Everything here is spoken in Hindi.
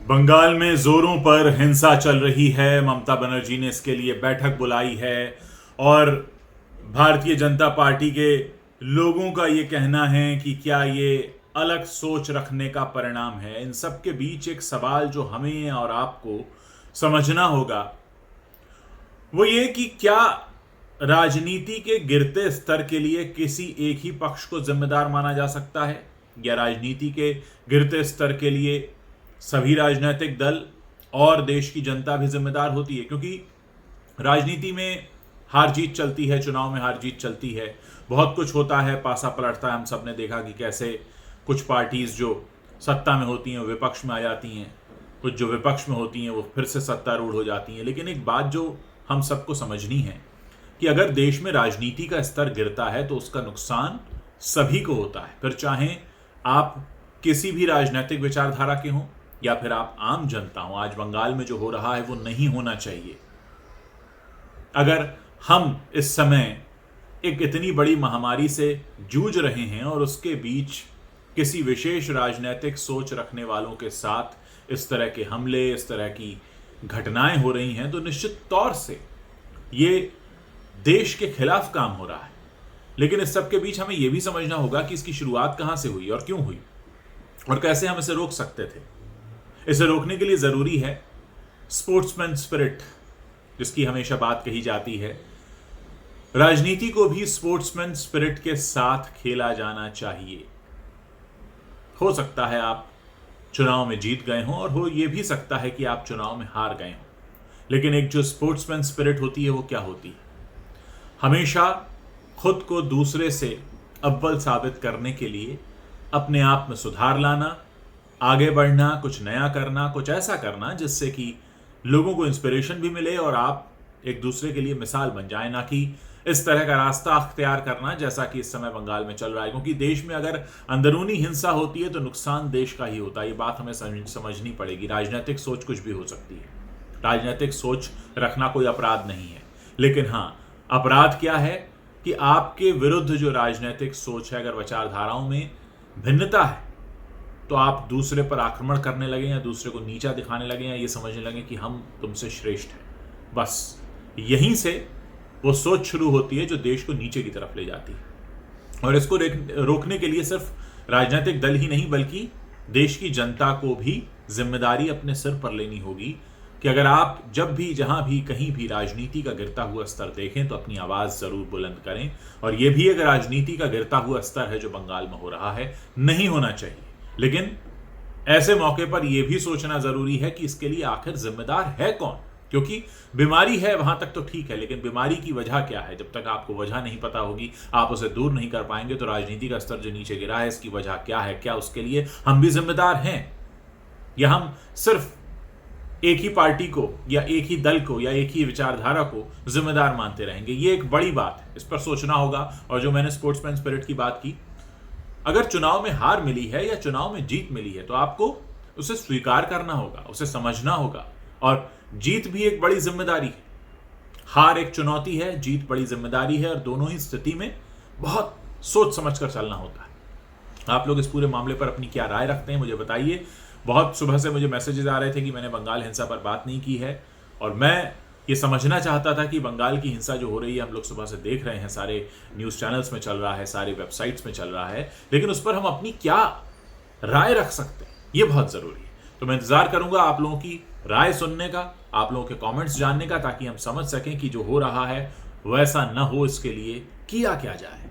बंगाल में जोरों पर हिंसा चल रही है। ममता बनर्जी ने इसके लिए बैठक बुलाई है और भारतीय जनता पार्टी के लोगों का ये कहना है कि क्या ये अलग सोच रखने का परिणाम है। इन सब के बीच एक सवाल जो हमें और आपको समझना होगा वो ये कि क्या राजनीति के गिरते स्तर के लिए किसी एक ही पक्ष को जिम्मेदार माना जा सकता है, या राजनीति के गिरते स्तर के लिए सभी राजनीतिक दल और देश की जनता भी जिम्मेदार होती है। क्योंकि राजनीति में हार जीत चलती है, चुनाव में हार जीत चलती है, बहुत कुछ होता है, पासा पलटता है। हम सब ने देखा कि कैसे कुछ पार्टीज जो सत्ता में होती हैं वो विपक्ष में आ जाती हैं, कुछ जो विपक्ष में होती हैं वो फिर से सत्तारूढ़ हो जाती हैं। लेकिन एक बात जो हम सबको समझनी है कि अगर देश में राजनीति का स्तर गिरता है तो उसका नुकसान सभी को होता है। फिर चाहे आप किसी भी राजनीतिक विचारधारा के हों या फिर आप आम जनता हो। आज बंगाल में जो हो रहा है वो नहीं होना चाहिए। अगर हम इस समय एक इतनी बड़ी महामारी से जूझ रहे हैं और उसके बीच किसी विशेष राजनीतिक सोच रखने वालों के साथ इस तरह के हमले, इस तरह की घटनाएं हो रही हैं, तो निश्चित तौर से ये देश के खिलाफ काम हो रहा है। लेकिन इस सब के बीच हमें यह भी समझना होगा कि इसकी शुरुआत कहां से हुई और क्यों हुई और कैसे हम इसे रोक सकते थे। इसे रोकने के लिए जरूरी है स्पोर्ट्समैन स्पिरिट, जिसकी हमेशा बात कही जाती है। राजनीति को भी स्पोर्ट्समैन स्पिरिट के साथ खेला जाना चाहिए। हो सकता है आप चुनाव में जीत गए हों और हो यह भी सकता है कि आप चुनाव में हार गए हों, लेकिन एक जो स्पोर्ट्समैन स्पिरिट होती है वो क्या होती है? हमेशा खुद को दूसरे से अव्वल साबित करने के लिए अपने आप में सुधार लाना, आगे बढ़ना, कुछ नया करना, कुछ ऐसा करना जिससे कि लोगों को इंस्पिरेशन भी मिले और आप एक दूसरे के लिए मिसाल बन जाए। ना कि इस तरह का रास्ता अख्तियार करना जैसा कि इस समय बंगाल में चल रहा है। क्योंकि देश में अगर अंदरूनी हिंसा होती है तो नुकसान देश का ही होता है। ये बात हमें समझनी पड़ेगी। राजनीतिक सोच कुछ भी हो सकती है, राजनीतिक सोच रखना कोई अपराध नहीं है। लेकिन हाँ, अपराध क्या है कि आपके विरुद्ध जो राजनीतिक सोच है, अगर विचारधाराओं में भिन्नता है तो आप दूसरे पर आक्रमण करने लगे या दूसरे को नीचा दिखाने लगे या ये समझने लगे कि हम तुमसे श्रेष्ठ हैं। बस यहीं से वो सोच शुरू होती है जो देश को नीचे की तरफ ले जाती है। और इसको रोकने के लिए सिर्फ राजनीतिक दल ही नहीं बल्कि देश की जनता को भी जिम्मेदारी अपने सिर पर लेनी होगी कि अगर आप जब भी, जहां भी, कहीं भी राजनीति का गिरता हुआ स्तर देखें तो अपनी आवाज जरूर बुलंद करें। और यह भी अगर राजनीति का गिरता हुआ स्तर है जो बंगाल में हो रहा है, नहीं होना चाहिए। लेकिन ऐसे मौके पर यह भी सोचना जरूरी है कि इसके लिए आखिर जिम्मेदार है कौन। क्योंकि बीमारी है वहां तक तो ठीक है, लेकिन बीमारी की वजह क्या है, जब तक आपको वजह नहीं पता होगी, आप उसे दूर नहीं कर पाएंगे। तो राजनीति का स्तर जो नीचे गिरा है, इसकी वजह क्या है, क्या उसके लिए हम भी जिम्मेदार हैं, या हम सिर्फ एक ही पार्टी को या एक ही दल को या एक ही विचारधारा को जिम्मेदार मानते रहेंगे। ये एक बड़ी बात है, इस पर सोचना होगा। और जो मैंने स्पोर्ट्समैन स्पिरिट की बात की, अगर चुनाव में हार मिली है या चुनाव में जीत मिली है तो आपको उसे स्वीकार करना होगा, उसे समझना होगा। और जीत भी एक बड़ी जिम्मेदारी है। हार एक चुनौती है, जीत बड़ी जिम्मेदारी है, और दोनों ही स्थिति में बहुत सोच समझ कर चलना होता है। आप लोग इस पूरे मामले पर अपनी क्या राय रखते हैं मुझे बताइए। बहुत सुबह से मुझे मैसेजेस आ रहे थे कि मैंने बंगाल हिंसा पर बात नहीं की है, और मैं ये समझना चाहता था कि बंगाल की हिंसा जो हो रही है, हम लोग सुबह से देख रहे हैं, सारे न्यूज़ चैनल्स में चल रहा है, सारे वेबसाइट्स में चल रहा है, लेकिन उस पर हम अपनी क्या राय रख सकते हैं, ये बहुत ज़रूरी है। तो मैं इंतज़ार करूंगा आप लोगों की राय सुनने का, आप लोगों के कमेंट्स जानने का, ताकि हम समझ सकें कि जो हो रहा है वैसा न हो, इसके लिए किया क्या जाए।